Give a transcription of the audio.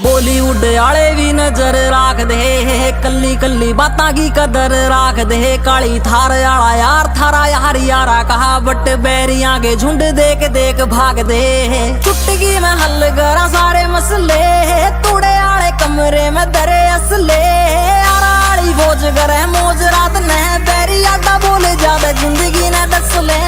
बॉलीवुड आले भी नजर राख दे, कल्ली कल्ली बातां की कदर राख दे। काली थार आला यार थारा यार यारा कहा, बट बैरियां के झुंड देख देख भाग दे। चुटकी में हल करा सारे मसले, तूड़े आले कमरे में दरे असले। आली बोझ करे मौज रात ने, बैरी आडा बोले ज्यादा जिंदगी ने दस ले।